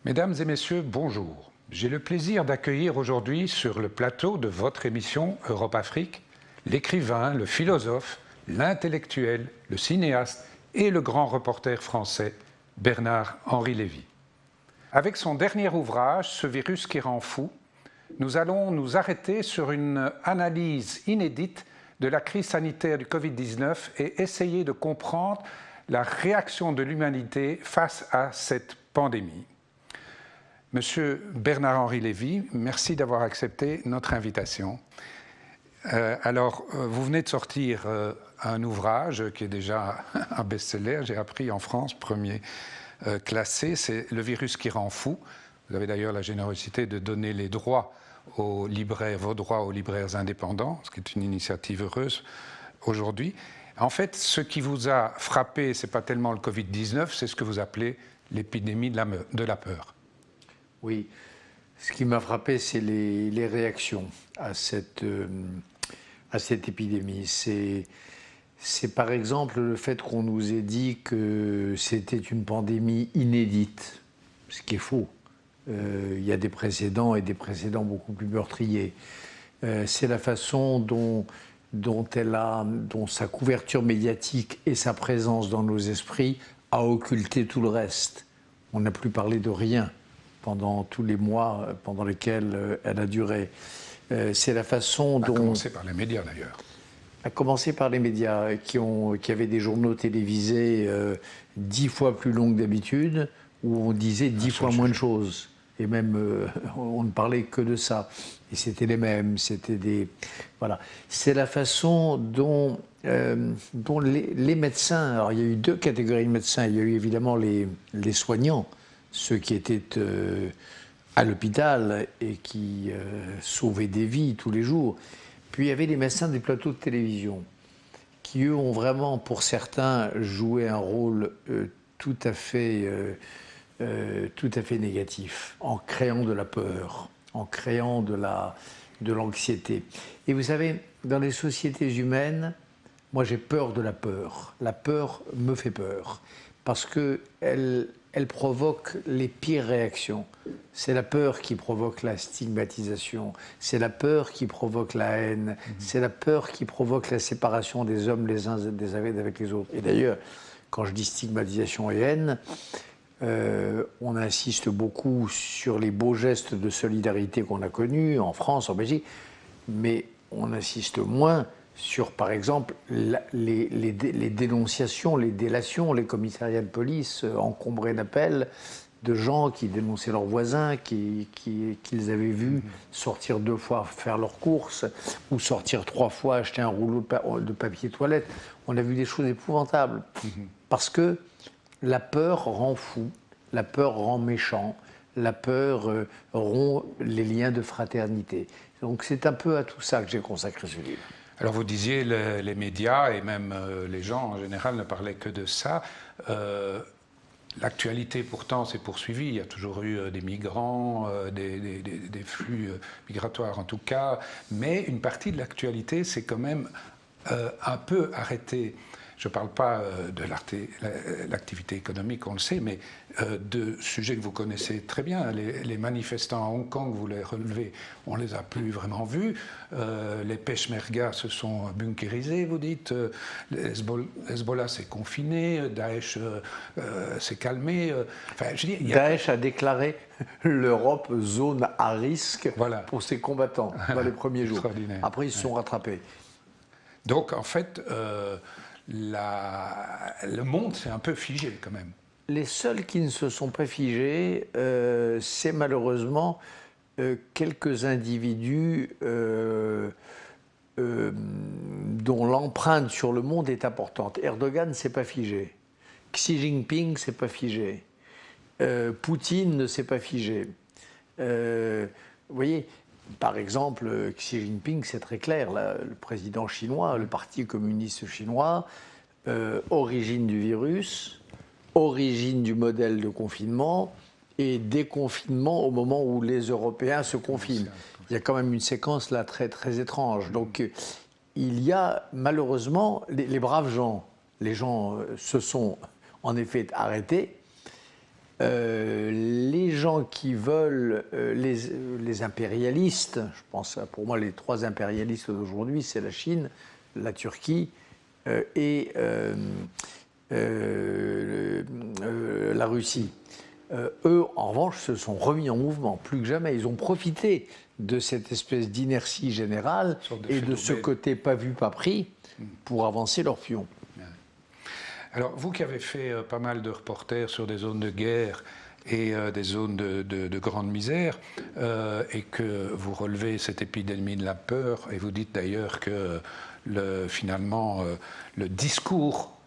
Mesdames et messieurs, bonjour. J'ai le plaisir d'accueillir aujourd'hui sur le plateau de votre émission Europe-Afrique l'écrivain, le philosophe, l'intellectuel, le cinéaste et le grand reporter français Bernard-Henri Lévy. Avec son dernier ouvrage, Ce virus qui rend fou, nous allons nous arrêter sur une analyse inédite de la crise sanitaire du Covid-19 et essayer de comprendre la réaction de l'humanité face à cette pandémie. Monsieur Bernard-Henri Lévy, merci d'avoir accepté notre invitation. Vous venez de sortir un ouvrage qui est déjà un best-seller, j'ai appris en France, premier classé, c'est Le virus qui rend fou. Vous avez d'ailleurs la générosité de donner les droits aux libraires, vos droits aux libraires indépendants, ce qui est une initiative heureuse aujourd'hui. En fait, ce qui vous a frappé, ce n'est pas tellement le Covid-19, c'est ce que vous appelez l'épidémie de la peur. Oui, ce qui m'a frappé, c'est les réactions à cette épidémie. C'est par exemple le fait qu'on nous ait dit que c'était une pandémie inédite, ce qui est faux. Il y a des précédents et des précédents beaucoup plus meurtriers. C'est la façon dont sa couverture médiatique et sa présence dans nos esprits a occulté tout le reste. On n'a plus parlé de rien pendant tous les mois pendant lesquels elle a duré. C'est la façon dont... À commencer par les médias d'ailleurs. À commencer par les médias qui avaient des journaux télévisés 10 fois plus longs que d'habitude, où on disait 10 fois moins de choses. Et même, on ne parlait que de ça. Et c'était les mêmes, c'était des... Voilà. C'est la façon dont les médecins... Alors, il y a eu deux catégories de médecins. Il y a eu évidemment les soignants, ceux qui étaient à l'hôpital et qui sauvaient des vies tous les jours. Puis il y avait les médecins des plateaux de télévision, qui eux ont vraiment, pour certains, joué un rôle tout à fait négatif, en créant de la peur, en créant de l'anxiété. Et vous savez, dans les sociétés humaines, moi j'ai peur de la peur. La peur me fait peur, parce qu'elle provoque les pires réactions. C'est la peur qui provoque la stigmatisation, c'est la peur qui provoque la haine, c'est la peur qui provoque la séparation des hommes les uns des avec les autres. Et d'ailleurs, quand je dis stigmatisation et haine, on insiste beaucoup sur les beaux gestes de solidarité qu'on a connus en France, en Belgique, mais on insiste moins sur, par exemple, les dénonciations, les délations, les commissariats de police encombrés d'appels de gens qui dénonçaient leurs voisins, qu'ils avaient vus sortir 2 fois faire leurs courses, ou sortir 3 fois acheter un rouleau de papier toilette. On a vu des choses épouvantables, parce que la peur rend fou, la peur rend méchant, la peur rompt les liens de fraternité. Donc c'est un peu à tout ça que j'ai consacré ce livre. Alors vous disiez, les médias et même les gens en général ne parlaient que de ça. L'actualité pourtant s'est poursuivie, il y a toujours eu des migrants, des flux migratoires en tout cas, mais une partie de l'actualité s'est quand même un peu arrêtée. Je ne parle pas de l'activité économique, on le sait, mais de sujets que vous connaissez très bien. Les manifestants à Hong Kong, vous les relevez, on ne les a plus vraiment vus. Les Peshmerga se sont bunkérisés, vous dites. Hezbollah s'est confiné, Daesh s'est calmé. Daesh a déclaré l'Europe zone à risque pour ses combattants dans les premiers jours. Après, ils se sont rattrapés. Donc, en fait... le monde s'est un peu figé quand même. Les seuls qui ne se sont pas figés, c'est malheureusement quelques individus dont l'empreinte sur le monde est importante. Erdogan ne s'est pas figé. Xi Jinping ne s'est pas figé. Poutine ne s'est pas figé. Vous voyez, par exemple, Xi Jinping, c'est très clair, là, le président chinois, le Parti communiste chinois, origine du virus, origine du modèle de confinement et déconfinement au moment où les Européens se confinent. Il y a quand même une séquence là très, très étrange. Donc il y a malheureusement les braves gens, les gens se sont en effet arrêtés. les gens qui veulent, les impérialistes, je pense pour moi les 3 impérialistes d'aujourd'hui, c'est la Chine, la Turquie et la Russie. Eux, en revanche, se sont remis en mouvement, plus que jamais. Ils ont profité de cette espèce d'inertie générale et de ce côté pas vu, pas pris pour avancer leur pion. Alors, vous qui avez fait pas mal de reportages sur des zones de guerre et des zones de grande misère, et que vous relevez cette épidémie de la peur, et vous dites d'ailleurs que finalement le discours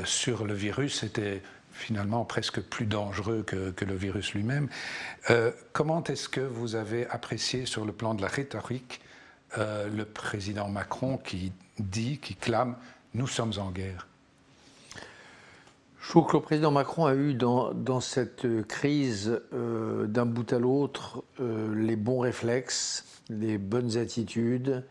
sur le virus était finalement presque plus dangereux que le virus lui-même. Comment est-ce que vous avez apprécié sur le plan de la rhétorique le président Macron qui clame « nous sommes en guerre » ? Je trouve que le président Macron a eu dans cette crise, d'un bout à l'autre, les bons réflexes, les bonnes attitudes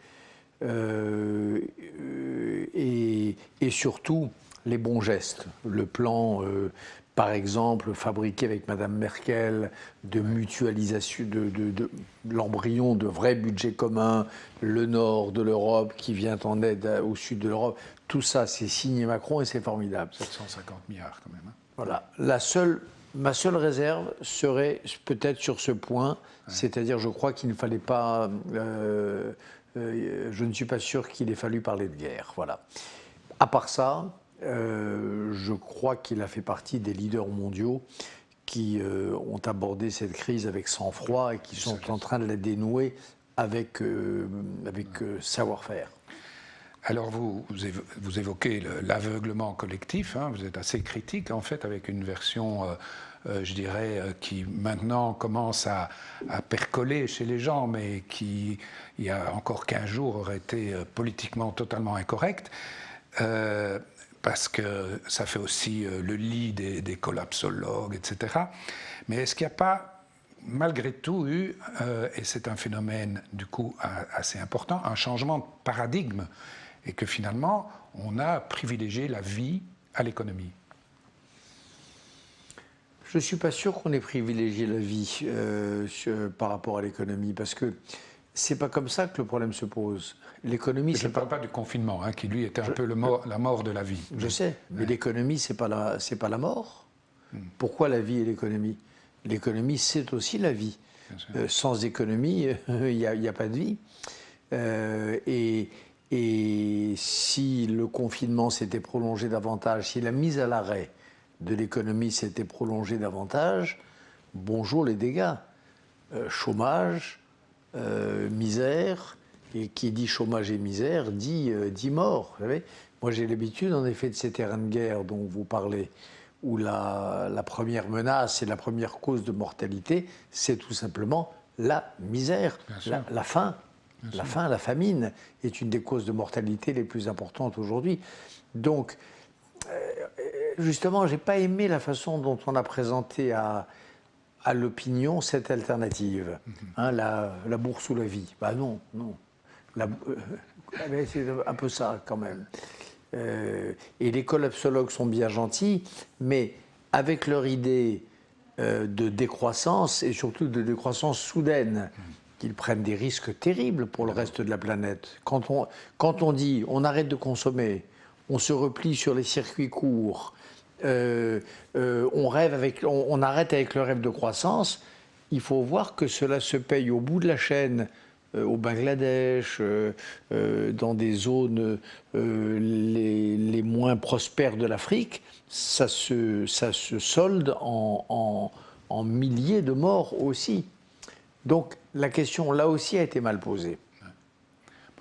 et surtout les bons gestes. Le plan, par exemple, fabriqué avec Mme Merkel, de mutualisation, de l'embryon de vrais budgets communs, le nord de l'Europe qui vient en aide au sud de l'Europe, tout ça, c'est signé Macron et c'est formidable. 750 milliards quand même. Hein. Voilà. Ma seule réserve serait peut-être sur ce point, c'est-à-dire je crois qu'il ne fallait pas... je ne suis pas sûr qu'il ait fallu parler de guerre. Voilà. À part ça, je crois qu'il a fait partie des leaders mondiaux qui ont abordé cette crise avec sang-froid et qui sont en train de la dénouer avec savoir-faire. Alors vous évoquez l'aveuglement collectif, hein, vous êtes assez critique en fait avec une version, je dirais, qui maintenant commence à percoler chez les gens, mais qui, il y a encore 15 jours, aurait été politiquement totalement incorrecte. Parce que ça fait aussi le lit des collapsologues, etc. Mais est-ce qu'il n'y a pas, malgré tout, eu, et c'est un phénomène du coup assez important, un changement de paradigme, et que finalement, on a privilégié la vie à l'économie? Je ne suis pas sûr qu'on ait privilégié la vie par rapport à l'économie, parce que c'est pas comme ça que le problème se pose. L'économie, je ne parle pas du confinement, hein, qui lui était un peu la mort de la vie. Je sais, mais l'économie, c'est pas la mort. Pourquoi la vie et l'économie? L'économie, c'est aussi la vie. Sans économie, il n'y a pas de vie. Et si le confinement s'était prolongé davantage, si la mise à l'arrêt de l'économie s'était prolongée davantage, bonjour les dégâts. Chômage, misère, et qui dit chômage et misère dit mort. Vous savez, moi j'ai l'habitude en effet de ces terrains de guerre dont vous parlez, où la première menace et la première cause de mortalité, c'est tout simplement la misère, la faim. La faim, la famine est une des causes de mortalité les plus importantes aujourd'hui. Donc, justement, je n'ai pas aimé la façon dont on a présenté à l'opinion cette alternative. Hein, la bourse ou la vie. Ben non. C'est un peu ça quand même. Et les collapsologues sont bien gentils, mais avec leur idée de décroissance, et surtout de décroissance soudaine, qu'ils prennent des risques terribles pour le reste de la planète. Quand on dit on arrête de consommer, on se replie sur les circuits courts, on arrête avec le rêve de croissance, il faut voir que cela se paye au bout de la chaîne, au Bangladesh, dans des zones les moins prospères de l'Afrique, ça se solde en milliers de morts aussi. Donc la question, là aussi, a été mal posée.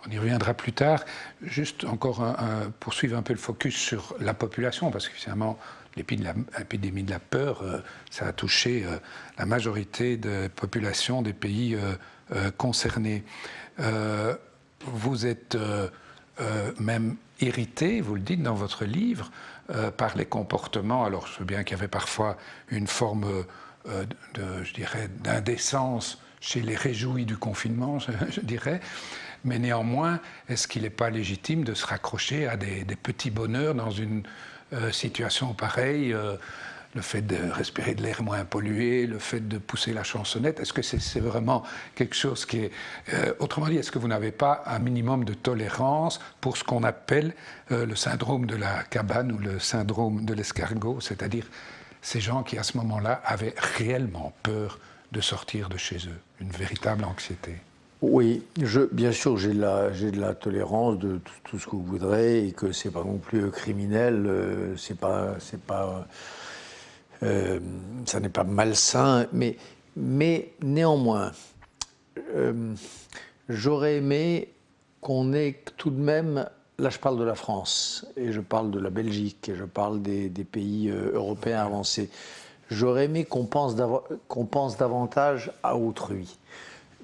On y reviendra plus tard. Juste encore poursuivre un peu le focus sur la population, parce que finalement, l'épidémie de la peur, ça a touché la majorité de la population des pays concernés. Vous êtes même irrité, vous le dites dans votre livre, par les comportements. Alors je sais bien qu'il y avait parfois une forme je dirais, d'indécence chez les réjouis du confinement, je dirais. Mais néanmoins, est-ce qu'il n'est pas légitime de se raccrocher à des petits bonheurs dans une situation pareille le fait de respirer de l'air moins pollué, le fait de pousser la chansonnette? Est-ce que c'est vraiment quelque chose qui est... autrement dit, est-ce que vous n'avez pas un minimum de tolérance pour ce qu'on appelle le syndrome de la cabane ou le syndrome de l'escargot, c'est-à-dire ces gens qui, à ce moment-là, avaient réellement peur de sortir de chez eux, une véritable anxiété? Oui, bien sûr, j'ai de la tolérance de tout ce que vous voudrez et que c'est pas non plus criminel, ça n'est pas malsain, mais néanmoins, j'aurais aimé qu'on ait tout de même, là je parle de la France, et je parle de la Belgique, et je parle des pays européens avancés, j'aurais aimé qu'on pense davantage à autrui.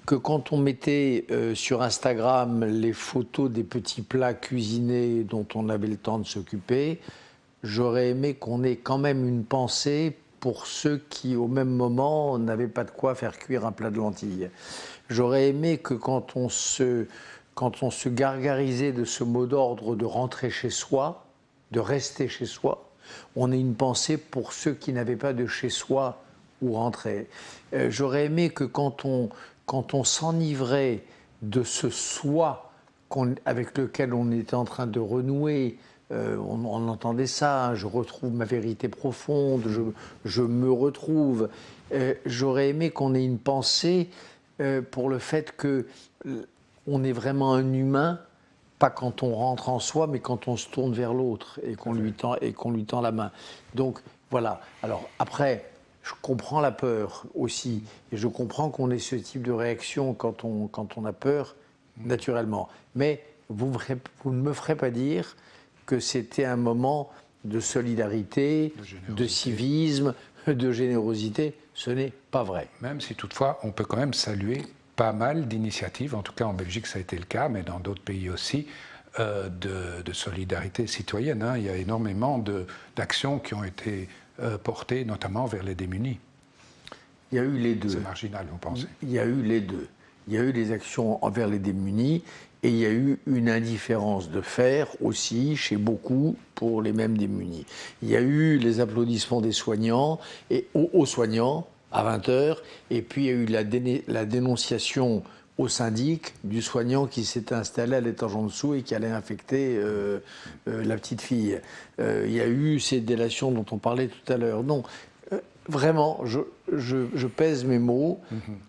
Que quand on mettait sur Instagram les photos des petits plats cuisinés dont on avait le temps de s'occuper, j'aurais aimé qu'on ait quand même une pensée pour ceux qui, au même moment, n'avaient pas de quoi faire cuire un plat de lentilles. J'aurais aimé que quand on se gargarisait de ce mot d'ordre de rentrer chez soi, de rester chez soi, on ait une pensée pour ceux qui n'avaient pas de chez soi où rentrer. J'aurais aimé que quand on s'enivrait de ce soi avec lequel on était en train de renouer, on entendait ça, hein, je retrouve ma vérité profonde, je me retrouve. J'aurais aimé qu'on ait une pensée pour le fait qu'on est vraiment un humain, pas quand on rentre en soi, mais quand on se tourne vers l'autre et qu'on lui tend la main. Donc voilà. Alors après, je comprends la peur aussi, et je comprends qu'on ait ce type de réaction quand on a peur, naturellement. Mais vous ne me ferez pas dire que c'était un moment de solidarité, de civisme, de générosité. Ce n'est pas vrai. Même si toutefois, on peut quand même saluer pas mal d'initiatives, en tout cas en Belgique ça a été le cas, mais dans d'autres pays aussi, de solidarité citoyenne. Hein. Il y a énormément d'actions qui ont été portées notamment vers les démunis. Il y a eu les deux. C'est marginal, vous pensez? Il y a eu les deux. Il y a eu des actions envers les démunis et il y a eu une indifférence de faire aussi chez beaucoup pour les mêmes démunis. Il y a eu les applaudissements des soignants et aux soignants à 20h et puis il y a eu la dénonciation au syndic du soignant qui s'était installé à l'étage en dessous et qui allait infecter la petite fille. Il y a eu ces délations dont on parlait tout à l'heure. Non, vraiment, je pèse mes mots.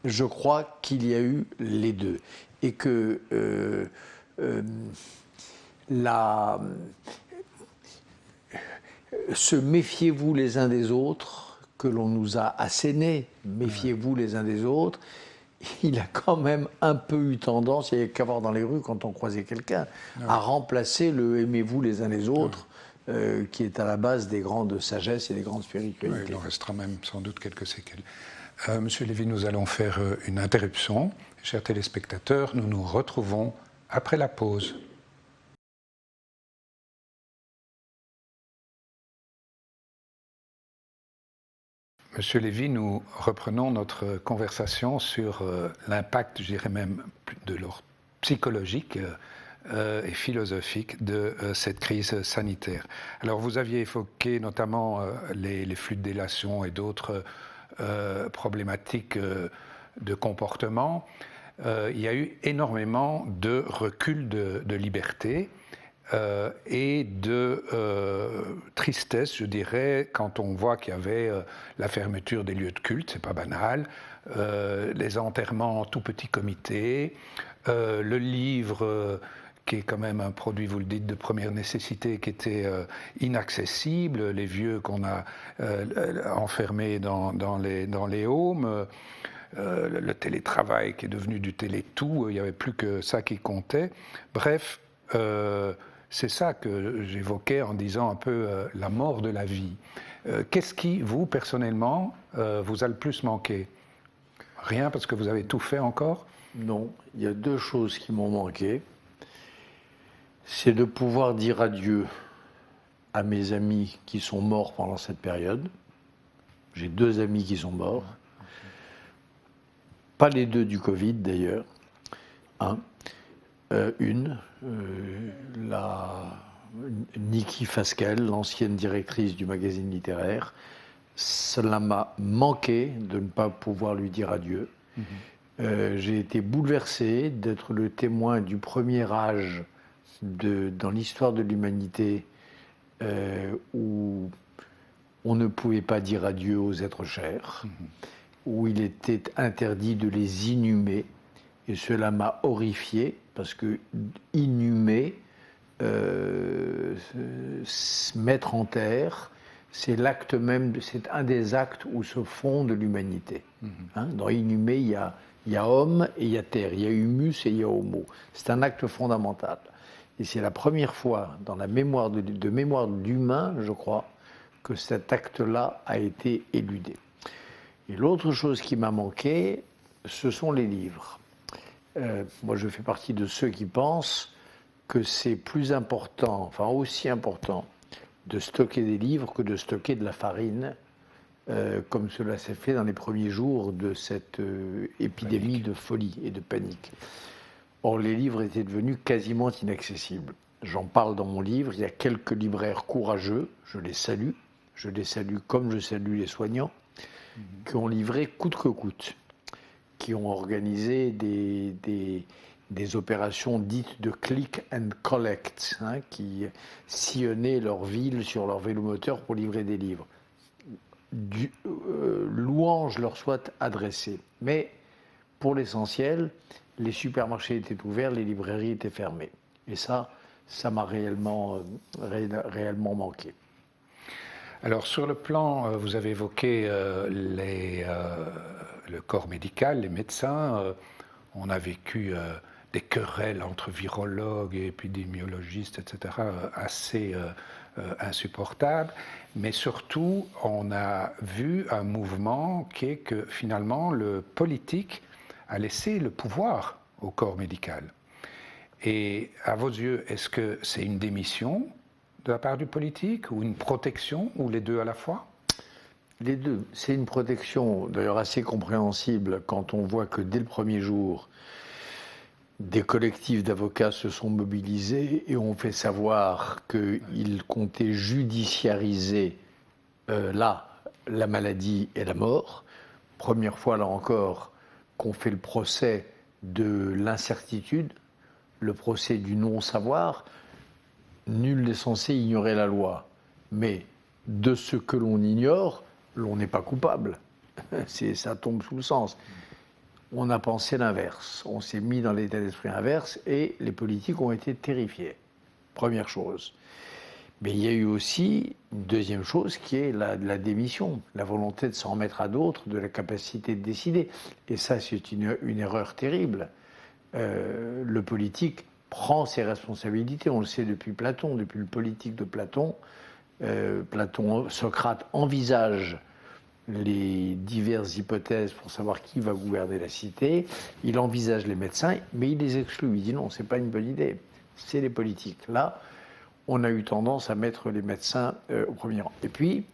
Je crois qu'il y a eu les deux. Et que ce méfiez-vous les uns des autres, que l'on nous a asséné, méfiez-vous les uns des autres, il a quand même un peu eu tendance, il n'y avait qu'à voir dans les rues quand on croisait quelqu'un, à remplacer le aimez-vous les uns les autres, qui est à la base des grandes sagesses et des grandes spiritualités. Oui, il en restera même sans doute quelques séquelles. Monsieur Lévy, nous allons faire une interruption. Chers téléspectateurs, nous nous retrouvons après la pause. Monsieur Lévy, nous reprenons notre conversation sur l'impact, je dirais même, de l'ordre psychologique et philosophique de cette crise sanitaire. Alors, vous aviez évoqué notamment les flux de délation et d'autres problématiques de comportement. Il y a eu énormément de recul de liberté et de tristesse, je dirais, quand on voit qu'il y avait la fermeture des lieux de culte, c'est pas banal, les enterrements en tout petit comité, le livre qui est quand même un produit, vous le dites, de première nécessité, qui était inaccessible, les vieux qu'on a enfermés dans les homes, le télétravail qui est devenu du télétout, il n'y avait plus que ça qui comptait. Bref, c'est ça que j'évoquais en disant un peu la mort de la vie. Qu'est-ce qui, vous, personnellement, vous a le plus manqué? Rien, parce que vous avez tout fait encore? Non, il y a deux choses qui m'ont manqué. C'est de pouvoir dire adieu à mes amis qui sont morts pendant cette période. J'ai 2 amis qui sont morts. Pas les 2 du Covid, d'ailleurs. Niki Fasquelle, l'ancienne directrice du magazine littéraire. Cela m'a manqué de ne pas pouvoir lui dire adieu. J'ai été bouleversé d'être le témoin du premier âge dans l'histoire de l'humanité où on ne pouvait pas dire adieu aux êtres chers, où il était interdit de les inhumer. Et cela m'a horrifié, parce que inhumer, mettre en terre, c'est l'acte même, c'est un des actes où se fonde l'humanité. Dans inhumer, il y a homme et il y a terre, il y a humus et il y a homo. C'est un acte fondamental. Et c'est la première fois dans la mémoire mémoire d'humain, je crois, que cet acte-là a été éludé. Et l'autre chose qui m'a manqué, ce sont les livres. Moi, je fais partie de ceux qui pensent que c'est plus important, enfin aussi important, de stocker des livres que de stocker de la farine, comme cela s'est fait dans les premiers jours de cette épidémie de folie et de panique. Or, les livres étaient devenus quasiment inaccessibles. J'en parle dans mon livre, il y a quelques libraires courageux, je les salue comme je salue les soignants, qui ont livré coûte que coûte, qui ont organisé des opérations dites de click and collect, qui sillonnaient leur ville sur leur vélomoteur pour livrer des livres. Louange leur soit adressée. Mais pour l'essentiel, les supermarchés étaient ouverts, les librairies étaient fermées. Et ça m'a réellement manqué. Alors sur le plan, vous avez évoqué le corps médical, les médecins. On a vécu des querelles entre virologues et épidémiologistes, etc., assez insupportables. Mais surtout, on a vu un mouvement qui est que finalement le politique a laissé le pouvoir au corps médical. Et à vos yeux, est-ce que c'est une démission de la part du politique ou une protection ou les deux à la fois? Les deux. C'est une protection d'ailleurs assez compréhensible quand on voit que dès le premier jour, des collectifs d'avocats se sont mobilisés et ont fait savoir qu'ils comptaient judiciariser la maladie et la mort. Première fois, là encore, qu'on fait le procès de l'incertitude, le procès du non-savoir. Nul n'est censé ignorer la loi, mais de ce que l'on ignore, l'on n'est pas coupable. Ça tombe sous le sens. On a pensé l'inverse. On s'est mis dans l'état d'esprit inverse et les politiques ont été terrifiés. Première chose. Mais il y a eu aussi une deuxième chose qui est la démission, la volonté de s'en remettre à d'autres, de la capacité de décider. Et ça, c'est une erreur terrible. Le politique prend ses responsabilités. On le sait depuis Platon, depuis le politique de Platon. Socrate envisage les diverses hypothèses pour savoir qui va gouverner la cité. Il envisage les médecins, mais il les exclut. Il dit non, c'est pas une bonne idée. C'est les politiques. Là, on a eu tendance à mettre les médecins au premier rang. Et puis,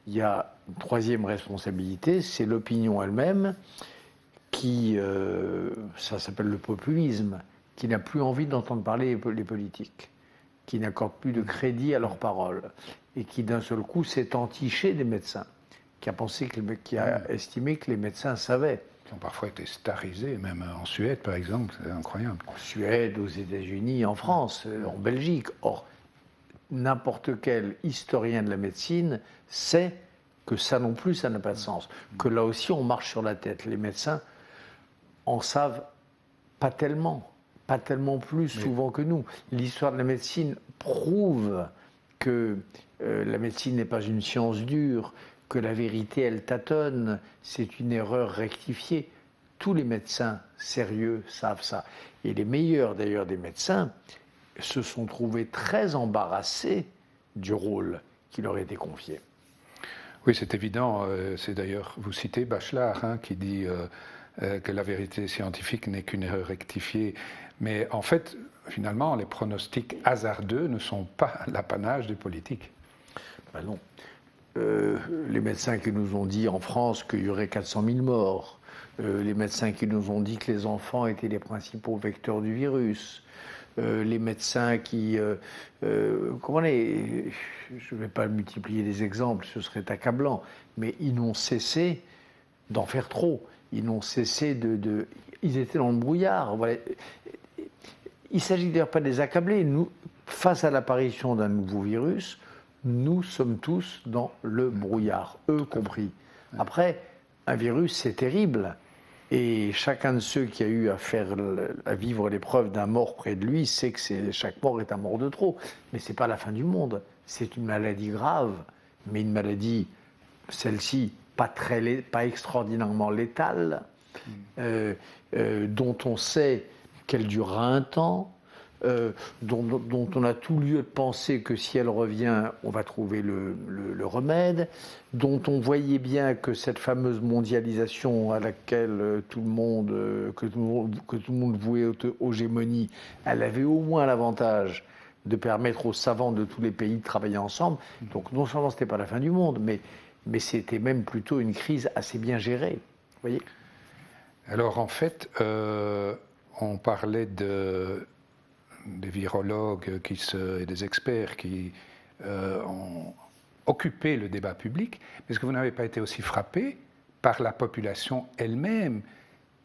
il y a une troisième responsabilité, c'est l'opinion elle-même qui, ça s'appelle le populisme, qui n'a plus envie d'entendre parler les politiques, qui n'accorde plus de crédit à leurs paroles, et qui d'un seul coup s'est entiché des médecins, qui a estimé que les médecins savaient. Qui ont parfois été starisés, même en Suède par exemple, c'est incroyable. En Suède, aux États-Unis, en France, en Belgique. Or, n'importe quel historien de la médecine sait que ça non plus, ça n'a pas de sens. Que là aussi, on marche sur la tête. Les médecins en savent pas tellement plus souvent que nous. L'histoire de la médecine prouve que la médecine n'est pas une science dure, que la vérité, elle tâtonne, c'est une erreur rectifiée. Tous les médecins sérieux savent ça. Et les meilleurs, d'ailleurs, des médecins se sont trouvés très embarrassés du rôle qui leur était confié. Oui, c'est évident. C'est d'ailleurs, vous citez Bachelard, qui dit que la vérité scientifique n'est qu'une erreur rectifiée. Mais en fait, finalement, les pronostics hasardeux ne sont pas l'apanage des politiques. Ben non. Les médecins qui nous ont dit en France qu'il y aurait 400 000 morts, les médecins qui nous ont dit que les enfants étaient les principaux vecteurs du virus, les médecins qui... je ne vais pas multiplier les exemples, ce serait accablant, mais ils n'ont cessé d'en faire trop. Ils n'ont cessé ils étaient dans le brouillard. Voilà. Il ne s'agit d'ailleurs pas de les accabler. Nous, face à l'apparition d'un nouveau virus, nous sommes tous dans le brouillard, eux compris. Après, un virus, c'est terrible. Et chacun de ceux qui a eu à vivre l'épreuve d'un mort près de lui sait que chaque mort est un mort de trop. Mais ce n'est pas la fin du monde. C'est une maladie grave, mais une maladie, celle-ci, pas extraordinairement létale, dont on sait qu'elle durera un temps, dont on a tout lieu de penser que si elle revient, on va trouver le remède, dont on voyait bien que cette fameuse mondialisation à laquelle que tout le monde vouait aux gémonies, elle avait au moins l'avantage de permettre aux savants de tous les pays de travailler ensemble. Donc non seulement ce n'était pas la fin du monde, mais c'était même plutôt une crise assez bien gérée. Vous voyez ? Alors en fait, on parlait des virologues et des experts qui ont occupé le débat public. Est-ce que vous n'avez pas été aussi frappé par la population elle-même,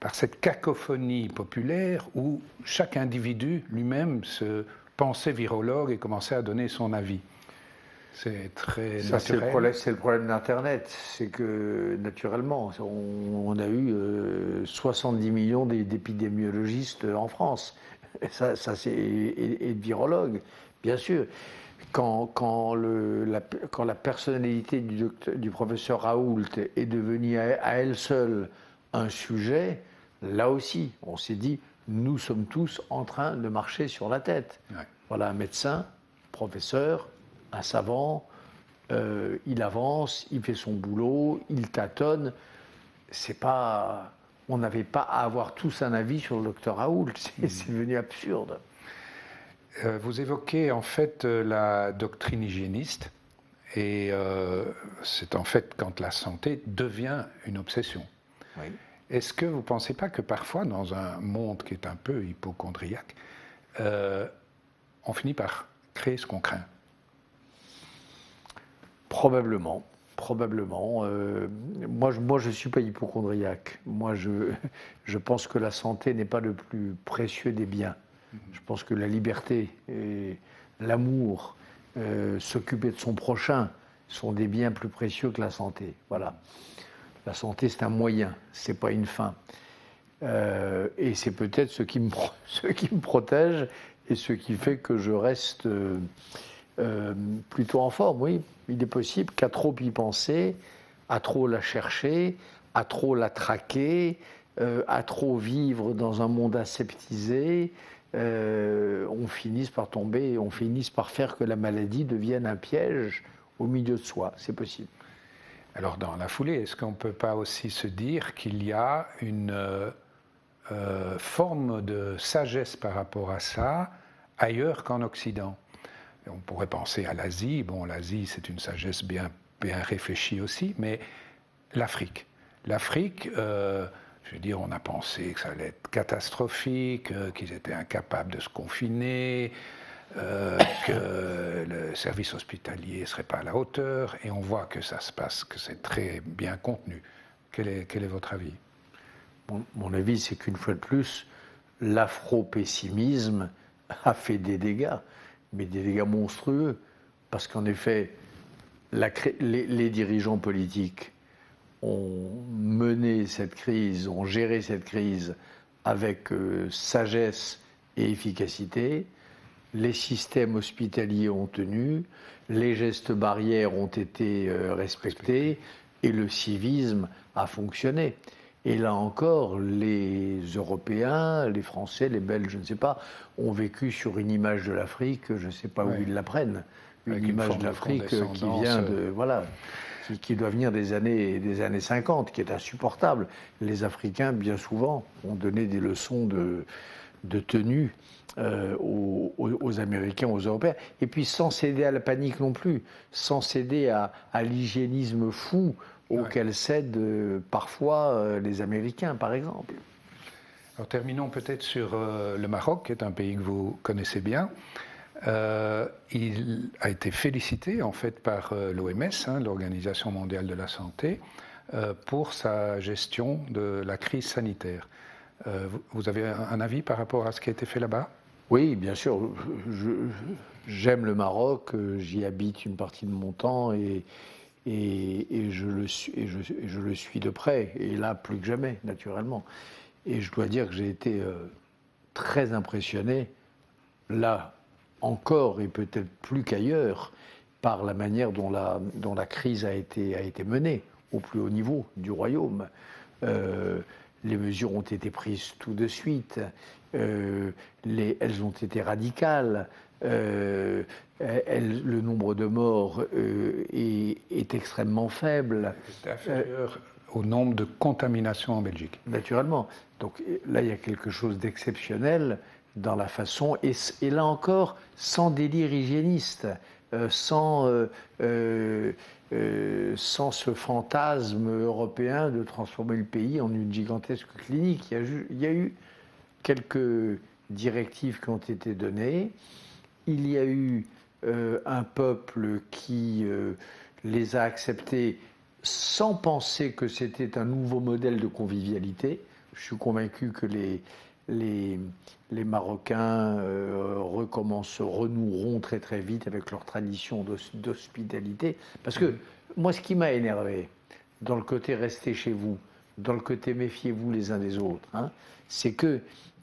par cette cacophonie populaire où chaque individu lui-même se pensait virologue et commençait à donner son avis? C'est très naturel. C'est le problème d'Internet. C'est que, naturellement, on a eu 70 millions d'épidémiologistes en France. Et de virologues, bien sûr. Quand la personnalité du professeur Raoult est devenue à elle seule un sujet, là aussi, on s'est dit, nous sommes tous en train de marcher sur la tête. Ouais. Voilà, un médecin, professeur, un savant, il avance, il fait son boulot, il tâtonne. On n'avait pas à avoir tous un avis sur le docteur Raoult, c'est devenu absurde. Vous évoquez en fait la doctrine hygiéniste, et c'est en fait quand la santé devient une obsession. Oui. Est-ce que vous ne pensez pas que parfois, dans un monde qui est un peu hypocondriaque, on finit par créer ce qu'on craint? Probablement. Moi, je ne suis pas hypocondriaque. Moi, je pense que la santé n'est pas le plus précieux des biens. Je pense que la liberté et l'amour, s'occuper de son prochain, sont des biens plus précieux que la santé. Voilà. La santé, c'est un moyen, c'est pas une fin. Et c'est peut-être ce qui me protège et ce qui fait que je reste plutôt en forme, oui. Il est possible qu'à trop y penser, à trop la chercher, à trop la traquer, à trop vivre dans un monde aseptisé, on finisse par tomber, on finisse par faire que la maladie devienne un piège au milieu de soi. C'est possible. Alors dans la foulée, est-ce qu'on ne peut pas aussi se dire qu'il y a une forme de sagesse par rapport à ça ailleurs qu'en Occident? On pourrait penser à l'Asie. Bon, l'Asie, c'est une sagesse bien réfléchie aussi, mais l'Afrique. L'Afrique, je veux dire, on a pensé que ça allait être catastrophique, qu'ils étaient incapables de se confiner, que le service hospitalier ne serait pas à la hauteur, et on voit que ça se passe, que c'est très bien contenu. Quel est votre avis? Mon avis, c'est qu'une fois de plus, l'afro-pessimisme a fait des dégâts, mais des dégâts monstrueux, parce qu'en effet, les dirigeants politiques ont mené cette crise, ont géré cette crise avec sagesse et efficacité. Les systèmes hospitaliers ont tenu, les gestes barrières ont été respectés et le civisme a fonctionné. Et là encore, les Européens, les Français, les Belges, je ne sais pas, ont vécu sur une image de l'Afrique, je ne sais pas où ils la prennent, une image de l'Afrique qui vient de... Voilà. Qui doit venir des années 50, qui est insupportable. Les Africains, bien souvent, ont donné des leçons de tenue aux Américains, aux Européens. Et puis sans céder à la panique non plus, sans céder à l'hygiénisme fou auxquelles cèdent parfois les Américains, par exemple. Alors terminons peut-être sur le Maroc, qui est un pays que vous connaissez bien. Il a été félicité en fait par l'OMS, l'Organisation mondiale de la santé, pour sa gestion de la crise sanitaire. Vous avez un avis par rapport à ce qui a été fait là-bas ? Oui, bien sûr. J'aime le Maroc, j'y habite une partie de mon temps et je le suis de près, et là plus que jamais, naturellement. Et je dois dire que j'ai été très impressionné, là encore et peut-être plus qu'ailleurs, par la manière dont la crise a été menée au plus haut niveau du royaume. Les mesures ont été prises tout de suite, elles ont été radicales, le nombre de morts est extrêmement faible. C'est inférieur au nombre de contaminations en Belgique. Naturellement. Donc là, il y a quelque chose d'exceptionnel dans la façon, et là encore, sans délire hygiéniste, sans ce fantasme européen de transformer le pays en une gigantesque clinique. Il y a eu quelques directives qui ont été données. Il y a eu un peuple qui les a acceptées sans penser que c'était un nouveau modèle de convivialité. Je suis convaincu que les Marocains renoueront très très vite avec leur tradition d'hospitalité. Parce que moi, ce qui m'a énervé, dans le côté restez chez vous, dans le côté méfiez-vous les uns des autres, c'est que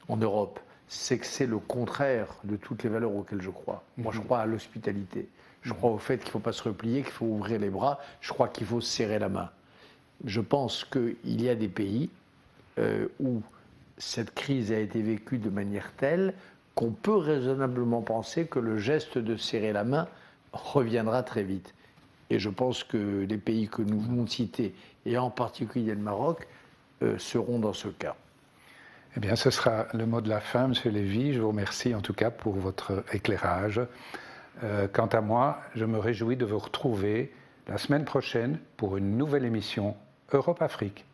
en Europe, c'est que c'est le contraire de toutes les valeurs auxquelles je crois. Moi, je crois à l'hospitalité. Je crois au fait qu'il ne faut pas se replier, qu'il faut ouvrir les bras. Je crois qu'il faut se serrer la main. Je pense qu'il y a des pays où cette crise a été vécue de manière telle qu'on peut raisonnablement penser que le geste de serrer la main reviendra très vite. Et je pense que les pays que nous venons de citer, et en particulier le Maroc, seront dans ce cas. Eh bien, ce sera le mot de la fin, Monsieur Lévy. Je vous remercie en tout cas pour votre éclairage. Quant à moi, je me réjouis de vous retrouver la semaine prochaine pour une nouvelle émission Europe-Afrique.